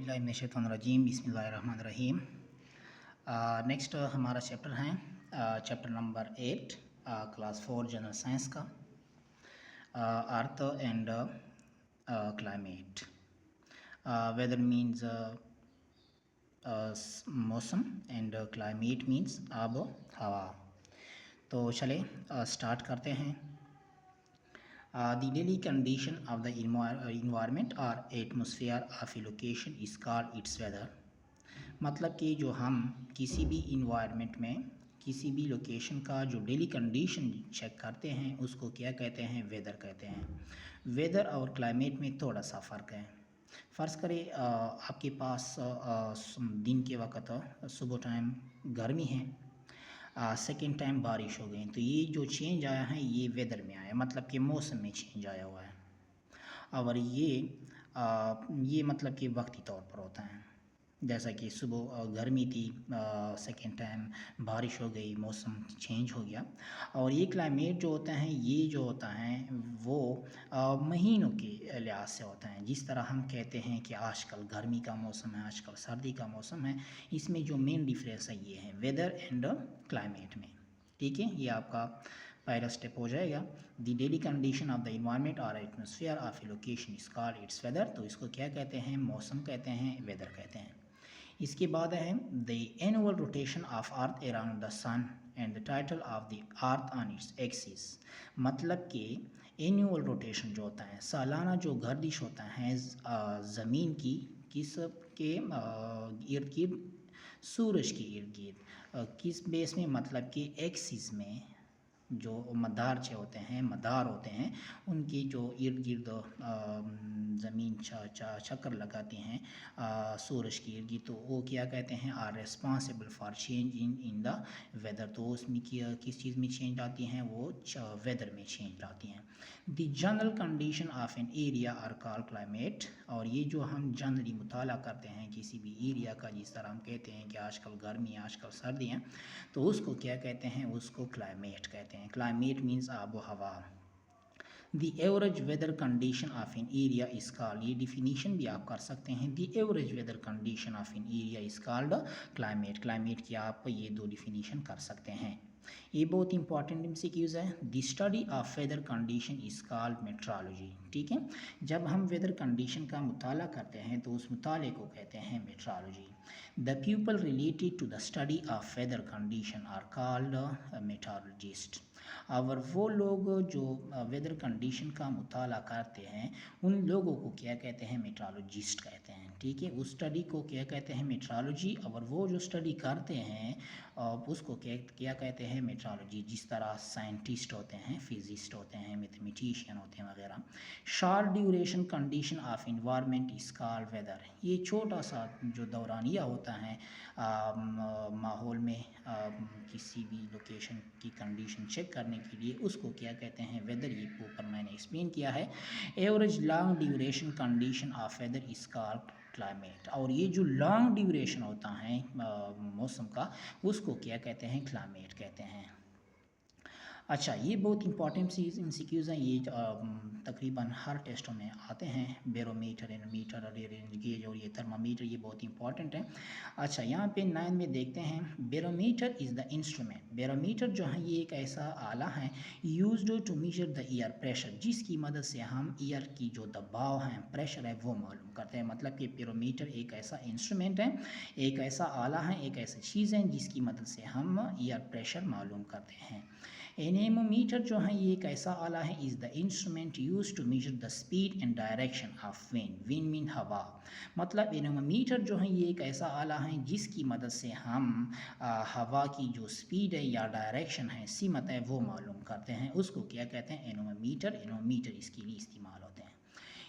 औज़ुबिल्लाहिमिनश्शैतानिर्रजीम बिस्मिल्लाहिर्रहमानिर्रहीम। नेक्स्ट हमारा चैप्टर है chapter number 8 class 4 general science का earth and climate. Weather means मौसम एंड क्लाइमेट मीन्स आब हवा। तो चले स्टार्ट करते हैं। The daily condition of the environment or atmosphere of a location is called its weather। मतलब कि जो हम किसी भी environment में किसी भी लोकेशन का जो डेली कंडीशन चेक करते हैं उसको क्या कहते हैं, वेदर कहते हैं। वेदर और क्लाइमेट में थोड़ा सा फ़र्क है। फ़र्ज़ करें आपके पास दिन के वक्त सुबह टाइम गर्मी है, सेकेंड टाइम बारिश हो गई, तो ये जो चेंज आया है ये वेदर में आया, मतलब कि मौसम में चेंज आया हुआ है। और ये मतलब कि वक्ती तौर पर होता है, जैसा कि सुबह गर्मी थी, सेकेंड टाइम बारिश हो गई, मौसम चेंज हो गया। और ये क्लाइमेट जो होता है ये जो होता है वो महीनों के लिहाज से होता है। जिस तरह हम कहते हैं कि आजकल गर्मी का मौसम है, आजकल सर्दी का मौसम है, इसमें जो मेन डिफरेंस है ये है वेदर एंड क्लाइमेट में। ठीक है, ये आपका पहला स्टेप हो जाएगा। The daily condition of the environment और atmosphere of a location is called its weather. तो इसको क्या कहते हैं, मौसम कहते हैं, वेदर कहते हैं। इसके बाद है the annual rotation of earth around the sun and the title of the earth on its axis. मतलब कि एनुअल रोटेशन जो होता है, सालाना जो गर्दिश होता है ज़मीन की किस के इर्द गिर्द, सूरज के इर्द गिर्द, किस बेस में, मतलब कि एक्सिस में जो मदार होते हैं उनकी जो इर्द गिर्द ज़मीन चक्कर लगाती हैं सूरज की इर्द गिर्द, तो वो क्या कहते हैं, are responsible for change in the weather. तो उसमें किस चीज़ में चेंज आती हैं, वो वेदर में चेंज आती हैं। The general condition of an area are called climate. और ये जो हम जनरली मुताला करते हैं किसी भी एरिया का, जिस तरह हम कहते हैं कि आजकल गर्मी है, आजकल सर्दी है, तो उसको क्या कहते हैं, उसको क्लाइमेट कहते हैं। क्लाइमेट मीन्स आबो हवा। The average weather condition of an area is called, ये डिफिनीशन भी आप कर सकते हैं, the average weather condition of an area is called climate. Climate की आप ये दो डिफिनीशन कर सकते हैं। ये बहुत इंपॉर्टेंट एमसीक्यूज है। The study of weather condition is called meteorology. ठीक है, जब हम वेदर कंडीशन का मुताला करते हैं तो उस मुताले को कहते हैं meteorology. The people related to the study of weather condition are called meteorologist. और वो लोग जो वेदर कंडीशन का मुताला करते हैं उन लोगों को क्या कहते हैं, मेट्रोलॉजिस्ट कहते हैं। ठीक है, उस स्टडी को क्या कहते हैं, मेट्रोलॉजी। और वो जो स्टडी करते हैं उसको क्या कहते हैं, मेट्रोलॉजी। जिस तरह साइंटिस्ट होते हैं, फिजिस्ट होते हैं, मैथमेटिशियन होते हैं वगैरह। Short duration condition of environment is called weather. ये छोटा सा जो दौरानिया होता है माहौल में किसी भी लोकेशन की कंडीशन चेक करने के लिए, उसको क्या कहते हैं, वेदर। ये ऊपर मैंने एक्सप्लेन किया है। Average long duration condition of weather is called climate. और ये जो लॉन्ग ड्यूरेशन होता है मौसम का, उसको क्या कहते हैं, क्लाइमेट कहते हैं। अच्छा, ये बहुत इंपॉर्टेंट चीज़ एमसीक्यूज़ हैं, ये तकरीबन हर टेस्टों में आते हैं। बैरोमीटर, एनोमीटर और रेंज गेज और ये थर्मामीटर, ये बहुत इंपॉर्टेंट है। अच्छा, यहाँ पे 9 में देखते हैं, barometer is the instrument. Barometer जो है ये एक ऐसा आला है used to measure the air pressure, जिसकी मदद से हम एयर की जो दबाव है, प्रेशर है, वो मालूम करते हैं। मतलब कि बैरोमीटर एक ऐसा इंस्ट्रूमेंट है, एक ऐसा आला है, एक ऐसी चीज़ है जिसकी मदद से हम एयर प्रेशर मालूम करते हैं। एनेमोमीटर जो है ये एक ऐसा आला है, is the instrument use to measure the speed and direction of wind. Wind mean हवा। मतलब एनेमोमीटर जो है ये एक ऐसा आला है जिसकी मदद से हम हवा की जो स्पीड है या डायरेक्शन है, सीमत है, वो मालूम करते हैं। उसको क्या कहते हैं, एनोमीटर। एनोमीटर इसके लिए इस्तेमाल होते हैं।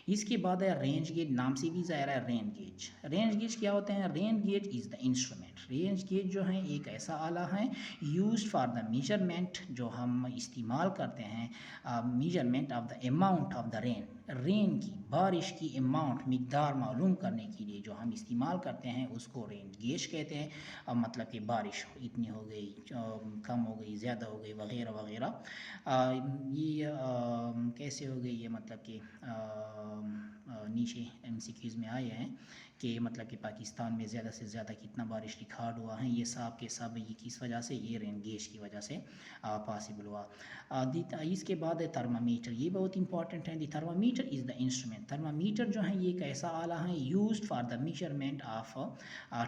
इसके बाद है रेंज गेज, नाम से भी ज़ाहिर है रेंज गेज। रेंज गेज क्या होते हैं, range gauge is the instrument. Range gauge जो है एक ऐसा आला है यूज फॉर द मेजरमेंट, जो हम इस्तेमाल करते हैं measurement of the amount of the rain. Rain की, बारिश की अमाउंट, मिकदार मालूम करने के लिए जो हम इस्तेमाल करते हैं उसको रेंज गेज कहते हैं। मतलब कि बारिश इतनी हो गई, कम हो गई, ज़्यादा हो गई, वगैरह वगैरह। ये कैसे हो गई, ये मतलब कि नीचे एमसीक्यूज़ में आए हैं कि मतलब कि पाकिस्तान में ज़्यादा से ज़्यादा कितना बारिश रिकॉर्ड हुआ है, ये सब के सब ये किस वजह से, ये रेन गेज की वजह से पॉसिबल हुआ। इसके बाद है थर्मामीटर, ये बहुत इंपॉर्टेंट है। The thermometer is the instrument, thermometer जो है ये एक ऐसा आला है used for the measurement of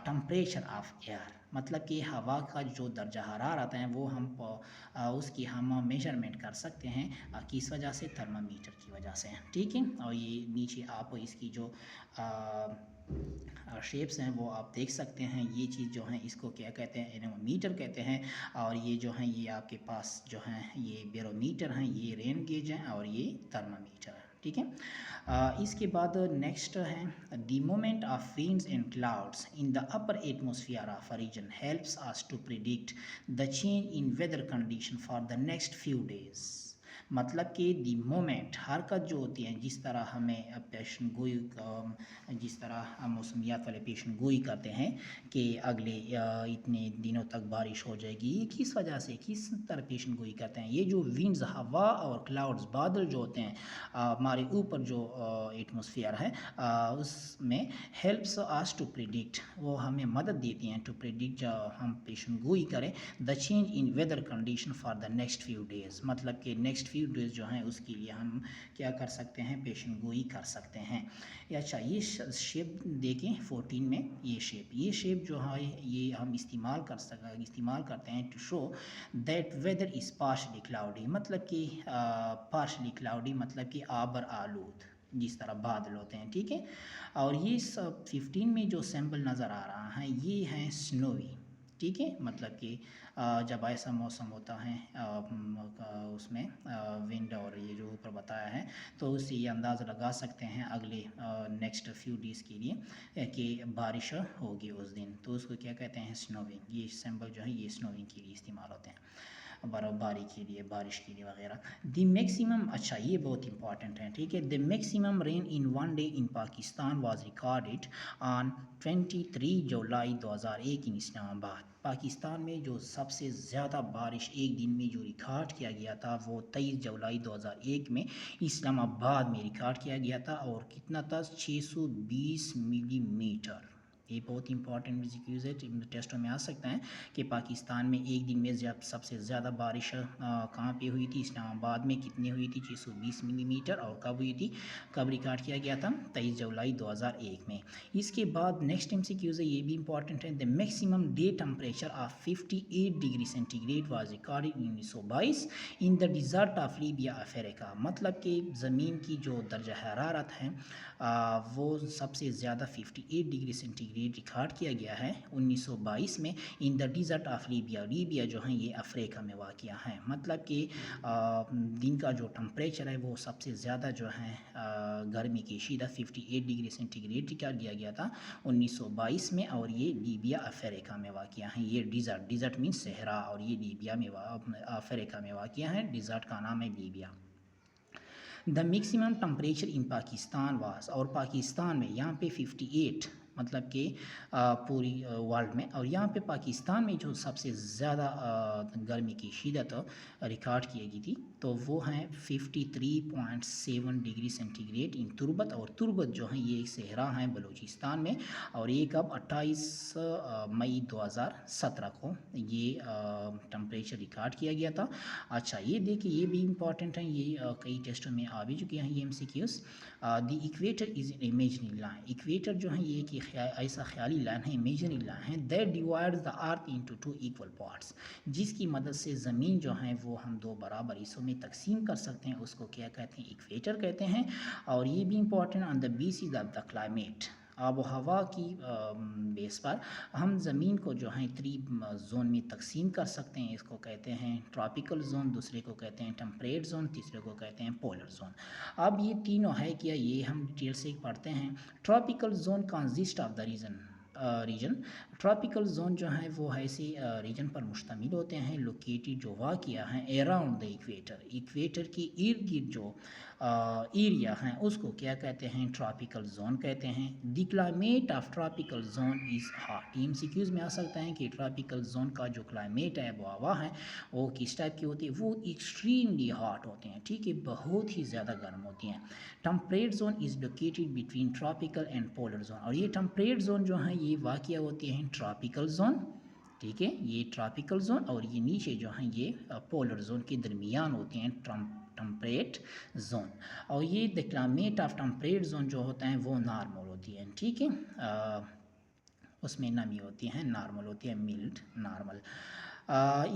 temperature of air, मतलब कि हवा का जो दर्जा हरारत है वो हम उसकी हम मेजरमेंट कर सकते हैं किस वजह से, थर्मामीटर की वजह से, ठीक है। और ये नीचे आप इसकी जो शेप्स हैं वो आप देख सकते हैं। ये चीज़ जो है इसको क्या कहते हैं, एनोमीटर कहते हैं। और ये जो है ये आपके पास जो है ये बैरोमीटर हैं, ये रेन गेज हैं और ये थर्मामीटर है, ठीक है। इसके बाद नेक्स्ट है the movement of winds and clouds in the upper atmosphere of a region helps us to predict the change in weather condition for the next few days, मतलब कि दी मोमेंट हरकत जो होती है, जिस तरह हमें पेशन गोई, जिस तरह हम मौसमियात वाले पेशन गोई करते हैं कि अगले इतने दिनों तक बारिश हो जाएगी, ये किस वजह से, किस तरह पेशन गोई करते हैं, ये जो विंड्स हवा और क्लाउड्स बादल जो होते हैं हमारे ऊपर जो एटमॉस्फेयर है उसमें हेल्प्स अस टू प्रिडिक्ट, वो हमें मदद देती हैं टू प्रिडिक्ट, हम पेशन गोई करें the change in weather condition for the next few days, मतलब कि नेक्स्ट फ्यू डेज़ जो हैं उसके लिए हम क्या कर सकते हैं, पेशन गोई कर सकते हैं। अच्छा, ये शेप देखें 14 में, ये शेप जो है ये हम इस्तेमाल करते हैं to show that weather is partially cloudy, मतलब कि पार्शली क्लाउडी मतलब कि आबर आलूद, जिस तरह बादल होते हैं, ठीक है। और ये सब 15 में जो सैम्पल नज़र आ रहा है ये है स्नोवी, ठीक है, मतलब कि जब ऐसा मौसम होता है उसमें विंड और ये जो ऊपर बताया है, तो उससे ये अंदाज़ा लगा सकते हैं अगले नेक्स्ट फ्यू डेज़ के लिए कि बारिश होगी उस दिन, तो उसको क्या कहते हैं, स्नोविंग। ये सैम्पल जो है ये स्नोविंग के लिए इस्तेमाल होते हैं, बर्फ़बारी के लिए, बारिश के लिए वगैरह। द मैक्सिमम, अच्छा ये बहुत इंपॉर्टेंट है, ठीक है। The maximum rain in one day in Pakistan was recorded on 23 जुलाई 2001 इन इस्लामाबाद, पाकिस्तान में जो सबसे ज़्यादा बारिश एक दिन में जो रिकॉर्ड किया गया था वो 23 जुलाई 2001 में इस्लामाबाद में रिकॉर्ड किया गया था, और कितना था, 620 मिलीमीटर। ये बहुत इंपॉर्टेंट MCQs है, टेस्टों में आ सकता है कि पाकिस्तान में एक दिन में सबसे ज़्यादा बारिश कहाँ पे हुई थी, इस्लामाबाद में कितनी हुई थी, 620 मिलीमीटर, और कब हुई थी, कब रिकॉर्ड किया गया था, 23 जुलाई 2001 में। इसके बाद नेक्स्ट MCQs है, ये भी इंपॉर्टेंट है। The maximum day temperature of 58 degree centigrade was recorded in 1922 in the desert of Libya Africa, मतलब कि ज़मीन की जो दर्जा हरारत है वो सबसे ज़्यादा 58 डिग्री सेंटीग्रेड रिकॉर्ड किया गया है 1922 में in the desert of Libya, Libya जो है ये अफ्रीका में वाक़या है, मतलब कि दिन का जो टेम्परेचर है वो सबसे ज़्यादा जो है गर्मी की शीदत 58 डिग्री सेंटीग्रेड रिकॉर्ड किया गया था 1922 में, और ये लीबिया अफ्रीका में वाक़या है। ये डिज़र्ट मीन्स सहरा, और ये लीबिया में अफ्रीका में वाक़या है, डिज़र्ट का नाम है Libya. The maximum temperature in Pakistan वास, और पाकिस्तान में यहाँ पे 58, मतलब कि पूरी वर्ल्ड में, और यहाँ पे पाकिस्तान में जो सबसे ज़्यादा गर्मी की शिदत रिकॉर्ड की गई थी तो वो हैं 53.7 डिग्री सेंटीग्रेड इन तुर्बत, और तुर्बत जो है ये एक सहरा है बलूचिस्तान में, और ये कब 28 मई 2017 को ये टेम्परेचर रिकॉर्ड किया गया था। अच्छा, ये देखिए ये भी इंपॉर्टेंट है, ये कई टेस्टों में आ भी चुके हैं ये MCQs। The equator is an imaginary line, equator जो है ये कि ऐसा ख्याली लाइन है, इमेजिनरी लाइन है, that divides the earth into 2 equal parts, जिसकी मदद से ज़मीन जो है वो हम 2 बराबर हिस्सों में तकसीम कर सकते हैं, उसको क्या कहते हैं, इक्वेटर कहते हैं। और ये भी important on the basis of the climate, आब हवा की बेस पर हम ज़मीन को जो है 3 जोन में तकसीम कर सकते हैं, इसको कहते हैं ट्रॉपिकल जोन, दूसरे को कहते हैं टेम्परेट जोन, तीसरे को कहते हैं पोलर जोन। अब ये तीनों है क्या, ये हम डिटेल से पढ़ते हैं। Tropical zone consist of the region, tropical zone जो है वो ऐसे रीजन पर मुश्तमिल होते हैं लोकेटेड जो वाक़या हैं अराउंड द इक्वेटर, इक्वेटर के इर्द गिर्द जो एरिया हैं उसको क्या कहते हैं, ट्रॉपिकल जोन कहते हैं। The climate of tropical zone is hot. MCQs में आ सकता है कि ट्रॉपिकल जोन का जो क्लाइमेट है, वो हवा है, वो किस टाइप की होती है, वो एक्सट्रीमली हॉट होते हैं, ठीक है, बहुत ही ज़्यादा गर्म होती हैं। Temperate zone is located between tropical and polar zone, और ये टेम्परेट जोन जो है ये वाक़या होती हैं ट्रॉपिकल जोन, ठीक है, ये ट्रॉपिकल जोन, और ये नीचे जो हैं ये पोलर जोन के दरमियान होते हैं टेम्परेट जोन। और ये the climate of temperate zone जो होता है वो नॉर्मल होती है, ठीक है, उसमें नमी होती है, नॉर्मल होती है, मिल्ड नॉर्मल।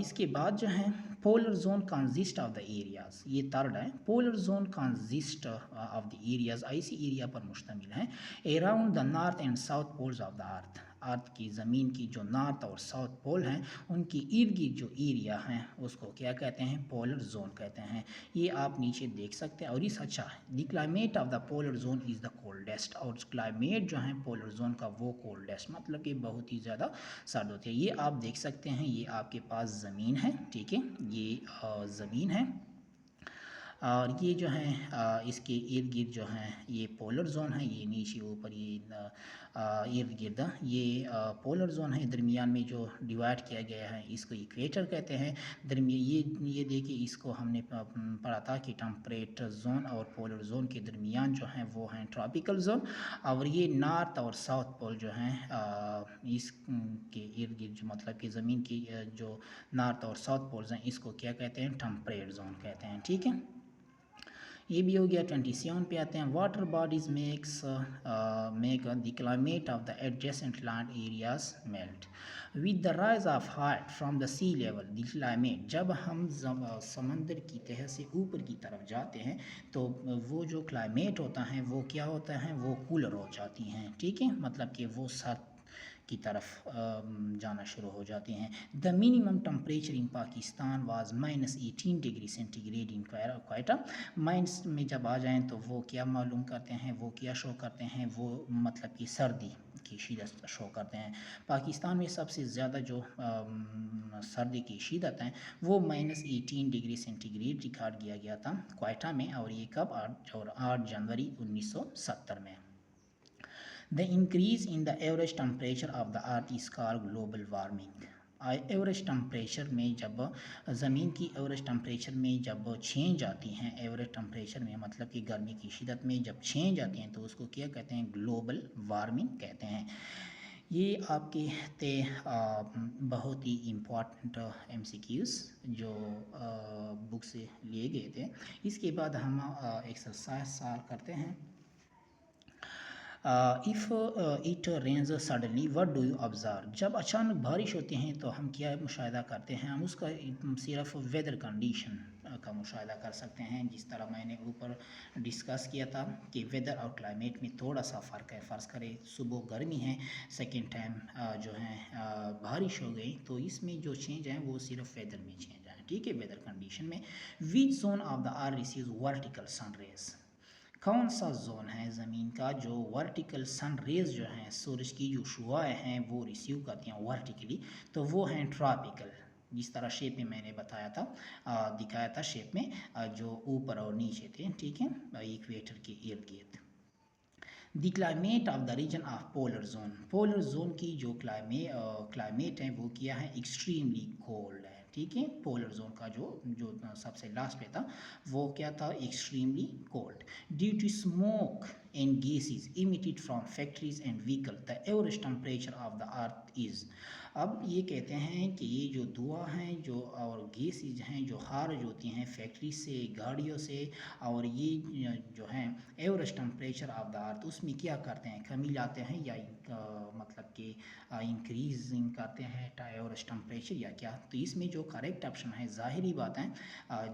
इसके बाद जो है polar zone consist of the areas, ये थर्ड है, polar zone consist of the areas, ऐसी एरिया पर मुश्तमिल है around the north and south poles of the earth की ज़मीन की जो नॉर्थ और साउथ पोल हैं उनकी इर्द गिर्द जो एरिया हैं उसको क्या कहते हैं, पोलर जोन कहते हैं। ये आप नीचे देख सकते हैं। और इस अच्छा the climate of the polar zone is the coldest, और क्लाइमेट जो है पोलर जोन का वो कोल्डेस्ट मतलब कि बहुत ही ज़्यादा सर्द होती है। ये आप देख सकते हैं, ये आपके पास ज़मीन है, ठीक है, ये ज़मीन है, और ये जो है इसके इर्द गिर्द जो है ये पोलर जोन है, ये नीचे ऊपर ये इर्द गिर्द ये पोलर जोन है, दरमियान में जो डिवाइड किया गया है इसको इक्वेटर कहते हैं। ये देखिए, इसको हमने पढ़ा था कि टेम्परेट जोन और पोलर जोन के दरमियान जो है वो हैं ट्रॉपिकल जोन, और ये नॉर्थ और साउथ पोल जो हैं इसके इर्द गिर्द जो मतलब कि ज़मीन की जो नॉर्थ और साउथ पोल्स हैं इसको क्या कहते हैं, टेम्परेट जोन कहते हैं, ठीक है। ये भी हो गया। 27 पे आते हैं, water bodies make the climate of the adjacent land areas melt with the rise of height from the sea level. The climate, जब हम समंदर की तह से ऊपर की तरफ जाते हैं तो वो जो क्लाइमेट होता है वो क्या होता है, वो कूलर हो जाती हैं, ठीक है, मतलब कि वो सर्द की तरफ जाना शुरू हो जाते हैं। The minimum temperature in Pakistan was -18 degree centigrade in Quetta. Minus में जब आ जाएं तो वो क्या मालूम करते हैं, वो क्या शो करते हैं, वो मतलब कि सर्दी की शिदत शो करते हैं। पाकिस्तान में सबसे ज़्यादा जो सर्दी की शिदत है वो -18 डिग्री सेंटीग्रेड रिकॉर्ड किया गया था क्वेटा में, और ये कब 8 जनवरी 1970 में। The increase in the average temperature of the earth is called global warming. Average temperature में जब ज़मीन की एवरेज टेम्परेचर में जब चेंज आती हैं, एवरेज टेम्परेचर में मतलब कि गर्मी की शिदत में जब चेंज आती हैं तो उसको क्या कहते हैं, ग्लोबल वार्मिंग कहते हैं। ये आपके थे बहुत ही इम्पॉर्टेंट MCQs जो बुक से लिए गए थे। इसके बाद हम एक्सरसाइज सॉल्व करते हैं। If it rains suddenly what do you observe. जब अचानक बारिश होती हैं तो हम क्या मुशाहिदा करते हैं, हम उसका सिर्फ वेदर कंडीशन का मुशाहिदा कर सकते हैं। जिस तरह मैंने ऊपर डिस्कस किया था कि वेदर और क्लाइमेट में थोड़ा सा फ़र्क है। फ़र्ज़ करें सुबह गर्मी है, सेकेंड टाइम जो है बारिश हो गई, तो इसमें जो चेंज है वो सिर्फ वेदर में चेंज है, ठीक है, वेदर कंडीशन में। Which zone of the earth receives vertical sun rays. कौन सा जोन है ज़मीन का जो वर्टिकल सन रेज जो हैं, सूरज की जो शुआएँ हैं वो रिसीव करती हैं वर्टिकली, तो वो हैं ट्रॉपिकल। जिस तरह शेप में मैंने बताया था, दिखाया था शेप में, जो ऊपर और नीचे थे, ठीक है, इक्वेटर के इर्द गिर्द। The climate of the region of polar zone, polar zone की जो क्लाइमेट है वो क्या है, एक्सट्रीमली कोल्ड है, ठीक है। पोलर जोन का जो जो सबसे लास्ट पे था वो क्या था, extremely cold. Due to smoke and gases emitted from factories and vehicle the average temperature of the earth is. अब ये कहते हैं कि ये जो धुआं हैं जो और गैसेज हैं जो खारिज होती हैं फैक्ट्री से, गाड़ियों से, और ये जो हैं एवरेज टेम्परेचर ऑफ द अर्थ उसमें क्या करते हैं, कमी लाते हैं या मतलब कि इंक्रीजिंग करते हैं एवरेज टेम्परेचर या क्या। तो इसमें जो करेक्ट ऑप्शन है, ज़ाहिरी बात है,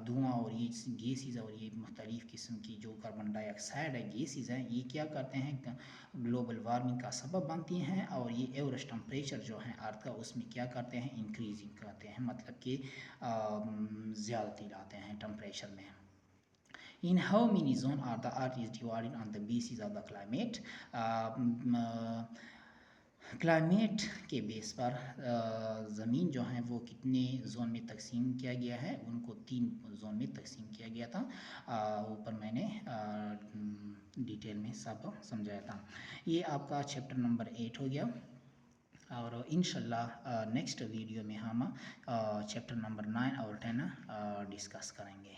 धुआं और ये गैसेज और ये मुख्तलिफ़ किस्म की जो कार्बन डाइऑक्साइड है, गैसेज हैं, ये क्या करते हैं, ग्लोबल वार्मिंग का सबब बनती हैं, और ये एवरेज टेम्परेचर जो है अर्थ का उसमें क्या करते हैं, इंक्रीजिंग करते हैं, मतलब कि ज़्यादती लाते हैं टेम्परेचर में। In how many zones are the earth is divided on the basis of the climate? Climate के बेस पर ज़मीन जो है वो कितने जोन में तकसीम किया गया है, उनको 3 जोन में तकसीम किया गया था। ऊपर मैंने डिटेल में सब समझाया था। ये आपका चैप्टर नंबर 8 हो गया और इंशाल्लाह नेक्स्ट वीडियो में हम चैप्टर नंबर 9 और 10 डिस्कस करेंगे।